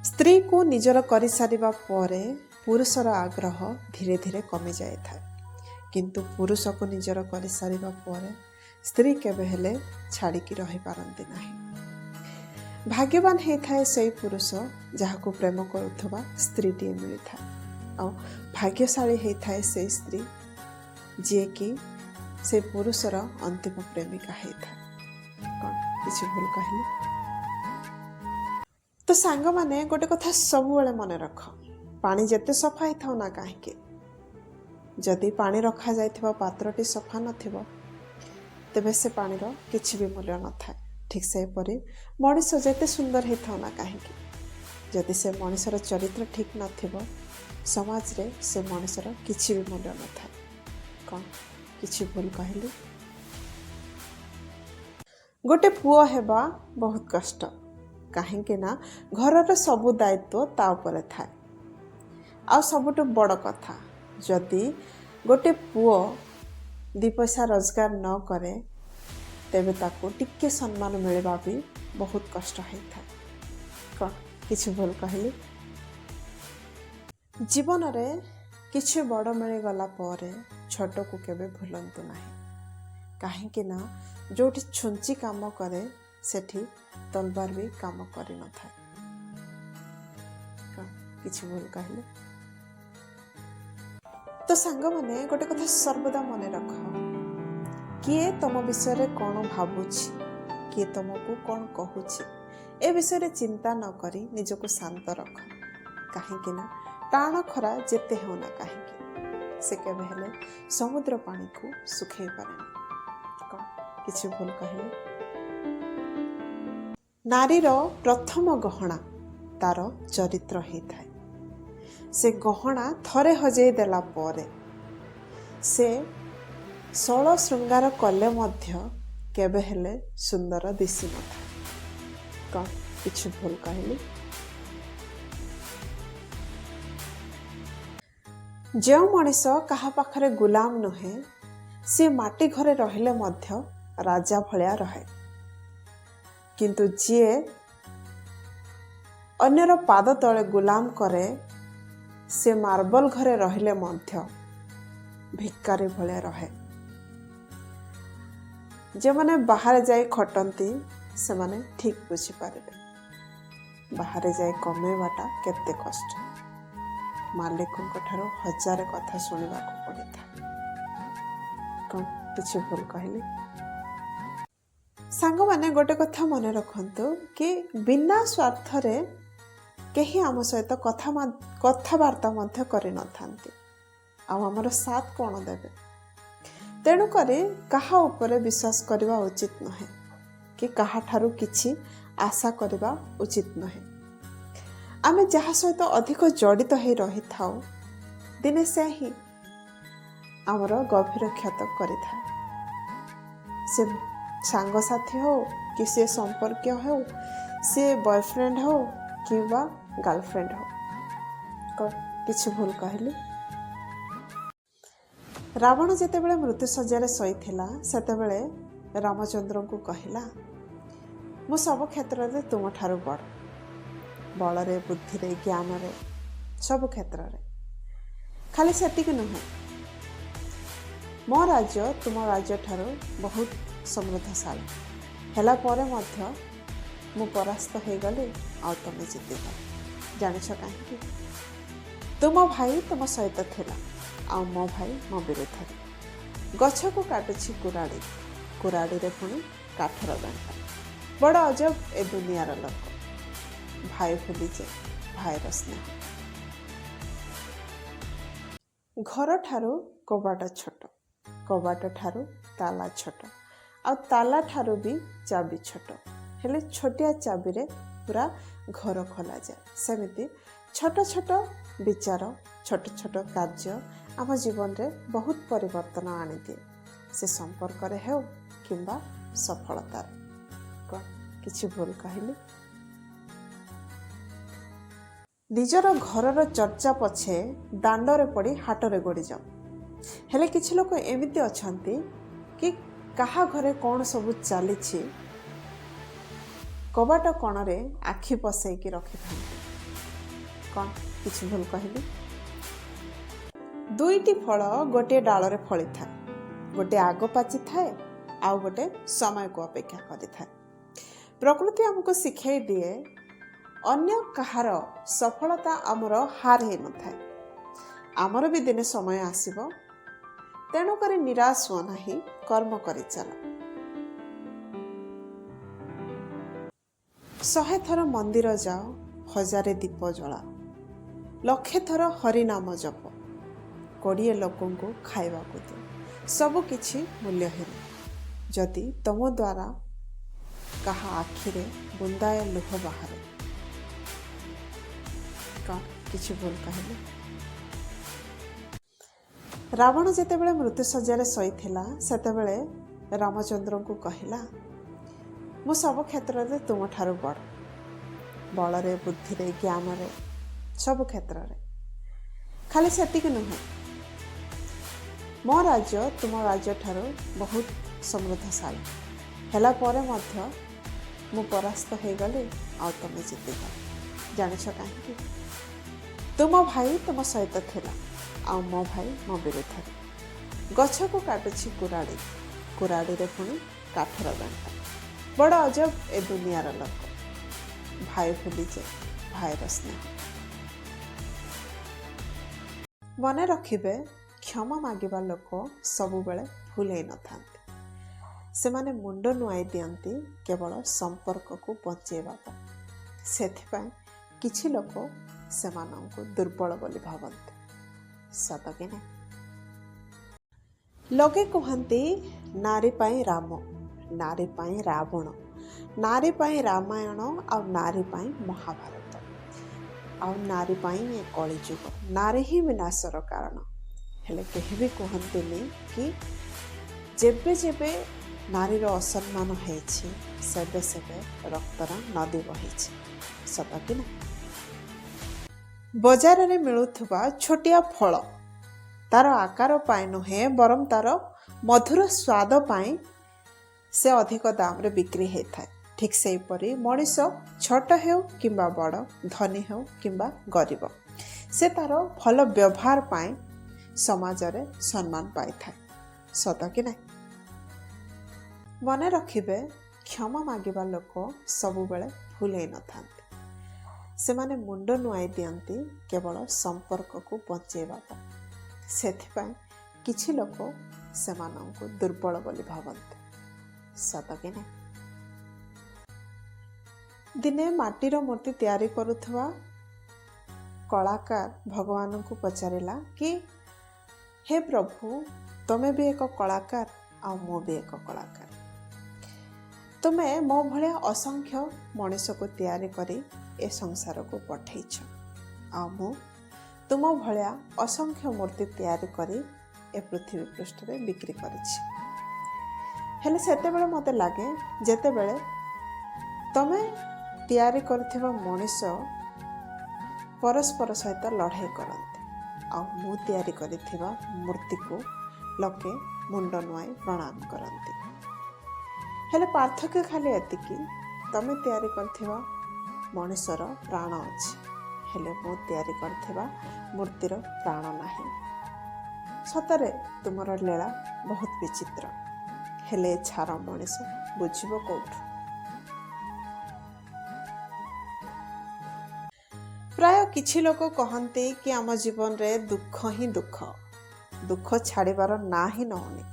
स्त्री को निजर कर सारिबा परे पुरुषर आग्रह धीरे धीरे कमी जाए था, किंतु पुरुष को निजर कर सारिबा परे स्त्री केबे हेले छाड़िकी रही पारंती नाही। भाग्यवान होता है से पुरुष जहाँ को प्रेम करुवा स्त्रीटी मिली था, और भाग्यशाली होता है से स्त्री जी कि से पुरुषर अंतिम प्रेमिका होता। कौन किसी भूल कहली? तो सांग माने गोटे कथा सब मन रख, पानी जिते सफा था ना कहीं जदि पानी रखा जाइथिबा पात्रटी सफा नथिबो तेबे से पानीर किछि भी मूल्य न थाए। ठीक से परि मनीष जेते सुंदर होता ना कहीं जदि से मनीषर चरित्र ठीक नथिबो समाज रे से मनीषर किछि भी मूल्य न थाए। कौन किछि भूल कहली? गोटे पुओ हेबा बहुत कष्ट, कहीं ना घरर सबु दायित्व ता उपरे थाए। आ सबुठ बड़ कथा जदि गोटे पुओ दी पैसा रोजगार न करे तेबे ताको टिके सम्मान मिलवा भी बहुत कष्ट होता है। कौन किछि भूल कहली? जीवन रे किछि बड़ मिल गला परे छोट को केबे भूलंतु नाही, कहीं ना जोठी छुंची काम करे सेठी तलवार भी काम करि न थाए। किछि भूल कहले? तो सांग माने गोटे कथा सर्वदा मने रख, किए तुम विषय कौन भावुछि, किए तुमको कौन कहूछि, ए विषय चिंता न करी निजको शांत रख। कहीं ना टाण खरा जेते हो ना कहीं से केबे हेले समुद्र पानी को सुखै पारेनी। कौन किछि भूल कहले? नारीर प्रथम गहना तार चरित्र होता है। से गहना थरे हजई देला परे से 16 श्रृंगार कले मध्य केबे हेले सुंदर दिशि न था। कौन किछि भूल कहली? जो मनीष कहा पाखरे गुलाम नुहे सी माटी घरे रहिले मध्य राजा भलिया रहे, किंतु जीए अन्यर पाद तले गुलाम करे से मार्बल घरे रहिले मध्य भिकारी भलिया रहे। जे माने बाहर जाई खटंती से माने ठीक बुझी पारिबे, बाहर जाई कमेवाटा केते कष्ट, मालिकों ठारो हजार कथा सुनिबा को पड़िथा। कौन किछि भूल कहली? सांग माने गोटे कथा मने रखंतु कि बिना स्वार्थ रे केही आम सहित कथबार्ता मध्य करि न थांती, आ हमर साथ कोन देबे। तेणु करे कहा उपरे विश्वास करबा उचित नहे कि कहा ठारू किछि आशा करबा उचित नहे। आमे जहा सहित अधिक जड़ित हो रही था दिने से ही आमर गभीर क्षत करि था। से सांगसाथी हो कि से संपर्क हो, से बॉयफ्रेंड हो कि गर्लफ्रेंड हो। किछि भूल कहली? रावण जेतेबेले मृत्यु सज्जार शोइथिला सेतेबेले रामचंद्र को कहिला, मु सब क्षेत्र में तुम ठारू बड़, बलरे बुद्धि रे ज्ञान रे सब क्षेत्र रे, खाली सेतिक नुहे मो राज्य तुम राज्य ठारू बहुत समृद्धशाली हेला परे मध्य मु परास्त हो गली आ तुम जीतिगल। जानिछ कहीं? तुम भाई तुम सहित थिला आ मो भाई मो विरुद्ध। गछ को काटुछि कुराड़ी, कुराड़ी रे पुणी काठर दंटा। बड़ अजब ए दुनियार लोक, भाई भूलीजे भाईर स्नेह। घर ठारू कबाट छोट, कबाट ठारू ताला छोट, आ ताला ठारू भी चाबी छोट, हेले छोटिया चाबी रे पूरा घर खोला जाए। सेमिति छोट छोट विचार, छोट छोट कार्य आम जीवन रे बहुत परिवर्तन आनी दिए, से संपर्क रे हो किंबा सफलतार। कौन किछि भूल कहली? निजर घरर चर्चा पछे दांडरे पड़ी हाटरे गड़ी जाओ, हेले किछि लोक एमिति अछंती कि कहा घरे कौन सब चली कबाट कणरे आखि पसैकी रखि था। कौन किसी भूल कहली? दुईटी फल गोटे डाल फली था, गोटे आग पाचि थाए आउ गोटे समय को अपेक्षा करि थाए। प्रकृति आमको शिखाई दिए अन्य कहार सफलता आमर हार हो न थाए, आमर भी दिने समय आसीबो, तेणु करी निराश हो नाही, कर्म करि चल। 100 थर मंदिर जाओ, 1000 दीप जला, लक्षे थर हरिनाम जप, 20 लोकों को खाइबा को दियो, सब किछि मूल्यहीन जदि तुम द्वारा कहा आखिरे बुंदाए लुह बाहरे। कौन किछि भूल कहले? रावण जेतेबेले मृत्यु सज्जारे शोइथिला सेतेबेले रामचंद्र को कहला, मु सब क्षेत्र रे तुम ठारू बड़, बलरे बुद्धि ज्ञान रे सब क्षेत्र रे। खाली सेतिक नुहे, मो राज्य तुम राज्य ठारू बहुत समृद्धशाली हेला परे मध्य मु परास्त हो गली आ तुम जीतिगल। जानिछ काहे? तुम भाई तुम सहित थिला आ मो भाई मो विरुद्ध। गछ को काटुछि कुराड़ी, कुराड़ी रे पुणी काठर दंटा। बड़ अजब ए दुनियार लोक, भाई भूली जे भाईर स्नेह। मने रखिबे क्षमा मागिबा लोक सबु बेले भूल ही न थांती, सेमाने मुंड नुआई दियंती केवल संपर्क को बचेबा ପାଇଁ। सेथिपाई किछि लोक सेमानंकु दुर्बल बोली भावन्ते, सत कि नहीं? लोके कहंती नारी पाई राम, नारी पाई रावण, नारी पाई रामायण आ नारी पाई महाभारत, आ नारी पाई ये कलिजुग, नारी ही विनाशर कारण। हेले केही भी कहंतिनी कि जेबे जेबे नारीर असम्मान होइछि सेबे सेबे रक्तर नदी बहिछि, सत कि नहीं? बजार रे मिलुथुबा छोटिया फल तार आकार पाई नुहे बरम तार मधुर स्वाद पाई से अधिक दाम रे बिक्री होता है। ठीक से परी मनीष छोट हेउ किंबा बड़, धनी हेउ किंबा गरीब, से तार भल व्यवहार पाई समाज रे सम्मान पाई थाए, सत कि नहीं? मने रखिबे क्षमा मागिबा लोक सबु बेले भूल ही न थांती, सेमाने मुंड नुआई दियंती केवल संपर्क को बचेबा ପାଇଁ। सेथिपाई किछि लोक सेमानंकु दुर्बल बोली भावन्ते, सत कि नहीं? दिने माटीर मूर्ति तैयारी करुथवा कलाकार भगवान को पचारिला कि हे प्रभु तमे भी एक कलाकार आ मो भी एक कलाकार, तुमे मो भले असंख्य मनुष्य को तैयारी करी ए संसार को पठेइछ, आ मु तुम भलिया असंख्य मूर्ति तैयारी करी ए पृथ्वी पृष्ठ रे बिक्री करिछि। हेले सेतेबेले मते लागे जेतेबेले तमे तैयारी करथिबा मनुष्य परस्पर सहित लड़ाई करते, आ मु तैयारी करिथिबा मूर्ति को लोके मुंड नुआई प्रणाम करते। हेले पार्थक्य खाली एतिकी, तमे तैयारी करथिबा मनुष्यर प्राण अछि, हेले मु तैयारी करथिबा मूर्तिर प्राण नाही। सतरे तुमर लीला बहुत विचित्र, हेले छार मनुष्य बुझिबो कोठु? प्राय किछि लोक कहते कि आम जीवन रे दुख ही दुख, दुख छाड़िबार ना ही नौनी।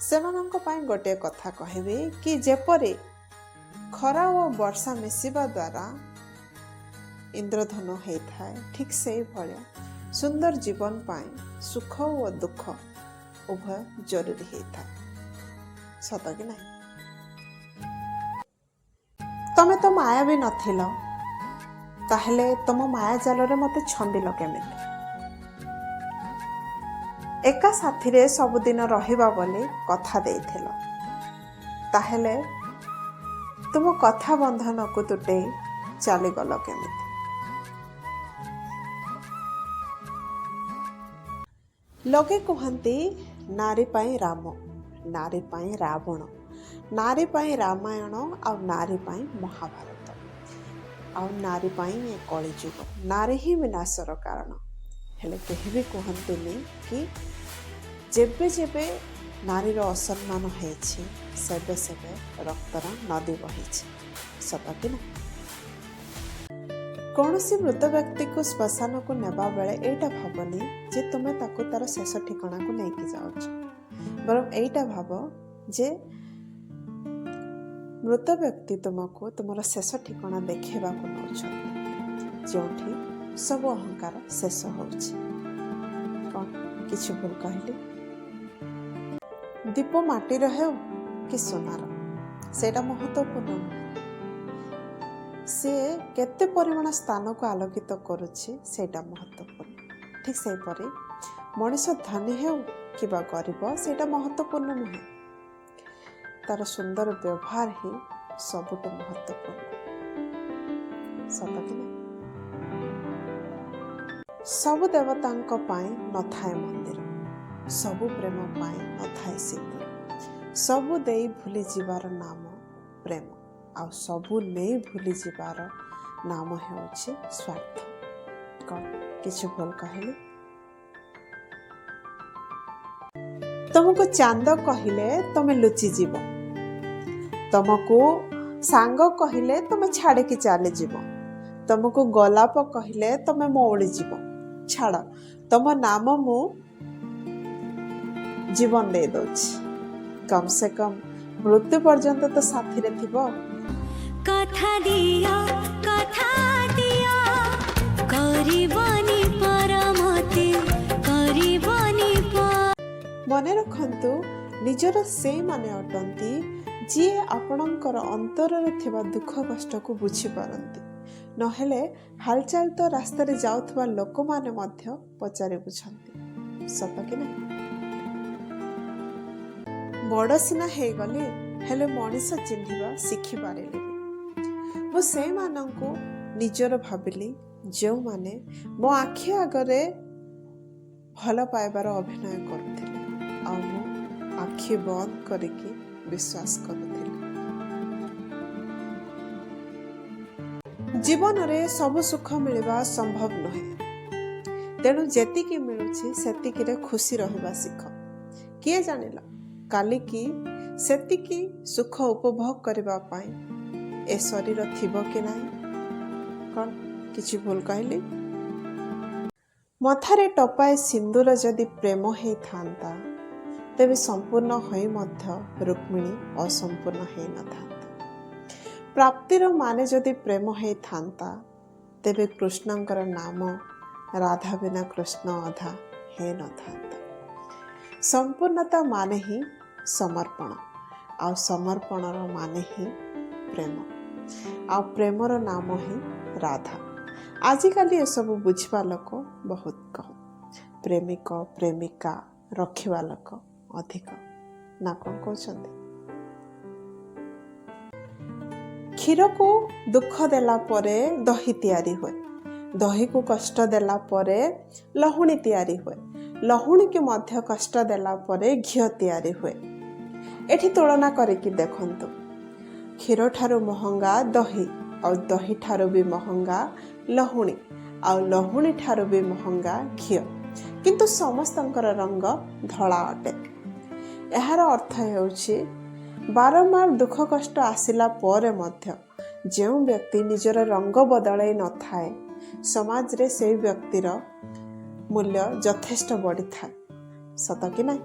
सेमानंक पाई गोटे कथा कहबी कि जेपरी खरा और वर्षा मिसिबा द्वारा इंद्रधनु होता है, ठीक से भाया सुंदर जीवन पाई सुख और दुख उभय जरूरी होता है, सत कि नहीं? तमे तो माया भी नथिल, ताहले तुम माया जाल रे मते छंदिल केमिति? एका साथी रे सबुदिन रहिबा बोली कथा देइथिल, ताहले तुम कथा बंधन को तुटे चली गल केमिति? लोके कहंती नारी पाई राम, नारी पाई रावण, नारी पाई रामायण आ नारी पाई महाभारत, ଆଉ ନାରୀ ପାଇଁ ଏ କଳିଯୁଗ। ନାରୀ ହିଁ ବିନାଶର କାରଣ। ହେଲେ କେହି ବି କୁହନ୍ତିନି କି ଯେବେ ଯେବେ ନାରୀର ଅସମ୍ମାନ ହେଇଛି ସେବେ ସେବେ ରକ୍ତର ନଦୀ ବହିଛି। ସତ କି ନା? କୌଣସି ମୃତ ବ୍ୟକ୍ତିକୁ ଶ୍ମଶାନକୁ ନେବା ବେଳେ ଏଇଟା ଭାବନି ଯେ ତୁମେ ତାକୁ ତାର ଶେଷ ଠିକଣାକୁ ନେଇକି ଯାଉଛ। ବରଂ ଏଇଟା ଭାବ ଯେ ମୃତ ବ୍ୟକ୍ତି ତୁମକୁ ତୁମର ଶେଷ ଠିକଣା ଦେଖେଇବାକୁ ନେଉଛନ୍ତି, ଯେଉଁଠି ସବୁ ଅହଙ୍କାର ଶେଷ ହେଉଛି। କ'ଣ କିଛି ଭୁଲ କହିଲି? ଦୀପ ମାଟିର ହେଉ କି ସୁନାର, ସେଇଟା ମହତ୍ତ୍ୱପୂର୍ଣ୍ଣ ନୁହେଁ। ସିଏ କେତେ ପରିମାଣ ସ୍ଥାନକୁ ଆଲୋକିତ କରୁଛି ସେଇଟା ମହତ୍ତ୍ୱପୂର୍ଣ୍ଣ। ଠିକ୍ ସେହିପରି ମଣିଷ ଧନୀ ହେଉ କିମ୍ବା ଗରିବ ସେଇଟା ମହତ୍ତ୍ୱପୂର୍ଣ୍ଣ ନୁହେଁ। ତାର ସୁନ୍ଦର ବ୍ୟବହାର ହିଁ ସବୁଠୁ ମହତ୍ତ୍ୱପୂର୍ଣ୍ଣ। ସତ କି ନା? ସବୁ ଦେବତାଙ୍କ ପାଇଁ ନଥାଏ ମନ୍ଦିର, ସବୁ ପ୍ରେମ ପାଇଁ ନଥାଏ ସିନ୍ଦୁର। ସବୁ ଦେଇ ଭୁଲି ଯିବାର ନାମ ପ୍ରେମ, ଆଉ ସବୁ ନେଇ ଭୁଲି ଯିବାର ନାମ ହେଉଛି ସ୍ୱାର୍ଥ। କ'ଣ କିଛି ଭୁଲ କହିଲି? ତମକୁ ଚାନ୍ଦ କହିଲେ ତମେ ଲୁଚିଯିବ, ତମକୁ ସାଙ୍ଗ କହିଲେ ତମେ ଛାଡ଼ିକି ଚାଲିଯିବ, ତମକୁ ଗୋଲାପ କହିଲେ ତମେ ମଉଳିଯିବ। ଛାଡ଼, ତମ ନାମ ମୁଁ ଜୀବନ ଦେଇ ଦଉଛି, କମ୍ ସେ କମ୍ ମୃତ୍ୟୁ ପର୍ଯ୍ୟନ୍ତ ତ ସାଥିରେ ଥିବ। କଥା ଦିଅ କରିବନି ପରମତି କରିବନି। ମନେ ରଖନ୍ତୁ, ନିଜର ସେଇମାନେ ଅଟନ୍ତି ଯିଏ ଆପଣଙ୍କର ଅନ୍ତରରେ ଥିବା ଦୁଃଖ କଷ୍ଟକୁ ବୁଝିପାରନ୍ତି। ନହେଲେ ହାଲଚାଲ ତ ରାସ୍ତାରେ ଯାଉଥିବା ଲୋକମାନେ ମଧ୍ୟ ପଚାରି ବୁଝନ୍ତି। ସତ କି ନା? ବଡ଼ ସିନା ହେଇଗଲି, ହେଲେ ମଣିଷ ଚିହ୍ନିବା ଶିଖିପାରିଲିନି। ମୁଁ ସେଇମାନଙ୍କୁ ନିଜର ଭାବିଲି ଯେଉଁମାନେ ମୋ ଆଖି ଆଗରେ ଭଲ ପାଇବାର ଅଭିନୟ କରୁଥିଲେ, ଆଉ ମୁଁ ଆଖି ବନ୍ଦ କରିକି ବିଶ୍ୱାସ କରୁଥିଲି। ଜୀବନରେ ସବୁ ସୁଖ ମିଳିବା ସମ୍ଭବ ନୁହେଁ, ତେଣୁ ଯେତିକି ମିଳୁଛି ସେତିକିରେ ଖୁସି ରହିବା ଶିଖ। କିଏ ଜାଣିଲା କାଲିକି ସେତିକି ସୁଖ ଉପଭୋଗ କରିବା ପାଇଁ ଏ ଶରୀର ଥିବ କି ନାହିଁ? କ'ଣ କିଛି ଭୁଲ କହିଲି? ମଥାରେ ଟୋପାଏ ସିନ୍ଦୁର ଯଦି ପ୍ରେମ ହେଇଥାନ୍ତା, ତେବେ ସମ୍ପୂର୍ଣ୍ଣ ହୋଇ ମଧ୍ୟ ରୁକ୍ମିଣୀ ଅସମ୍ପୂର୍ଣ୍ଣ ହେଇନଥାନ୍ତା। ପ୍ରାପ୍ତିର ମାନେ ଯଦି ପ୍ରେମ ହେଇଥାନ୍ତା, ତେବେ କୃଷ୍ଣଙ୍କର ନାମ ରାଧା ବିନା କୃଷ୍ଣ ଅଧା ହେଇନଥାନ୍ତା। ସମ୍ପୂର୍ଣ୍ଣତା ମାନେ ହିଁ ସମର୍ପଣ, ଆଉ ସମର୍ପଣର ମାନେ ହିଁ ପ୍ରେମ, ଆଉ ପ୍ରେମର ନାମ ହିଁ ରାଧା। ଆଜିକାଲି ଏସବୁ ବୁଝିବା ଲୋକ ବହୁତ କମ୍, ପ୍ରେମିକ ପ୍ରେମିକା ରଖିବା ଲୋକ ଅଧିକ। ନା କ'ଣ କହୁଛନ୍ତି? କ୍ଷୀରକୁ ଦୁଃଖ ଦେଲା ପରେ ଦହି ତିଆରି ହୁଏ, ଦହିକୁ କଷ୍ଟ ଦେଲା ପରେ ଲହୁଣୀ ତିଆରି ହୁଏ, ଲହୁଣୀକୁ ମଧ୍ୟ କଷ୍ଟ ଦେଲା ପରେ ଘିଅ ତିଆରି ହୁଏ। ଏଠି ତୁଳନା କରିକି ଦେଖନ୍ତୁ, କ୍ଷୀର ଠାରୁ ମହଙ୍ଗା ଦହି, ଆଉ ଦହି ଠାରୁ ବି ମହଙ୍ଗା ଲହୁଣୀ, ଆଉ ଲହୁଣୀ ଠାରୁ ବି ମହଙ୍ଗା ଘିଅ, କିନ୍ତୁ ସମସ୍ତଙ୍କର ରଙ୍ଗ ଧଳା ଅଟେ। ଏହାର ଅର୍ଥ ହେଉଛି ବାରମ୍ବାର ଦୁଃଖ କଷ୍ଟ ଆସିଲା ପରେ ମଧ୍ୟ ଯେଉଁ ବ୍ୟକ୍ତି ନିଜର ରଙ୍ଗ ବଦଳାଇ ନଥାଏ, ସମାଜରେ ସେହି ବ୍ୟକ୍ତିର ମୂଲ୍ୟ ଯଥେଷ୍ଟ ବଢ଼ିଥାଏ। ସତ କି ନାହିଁ?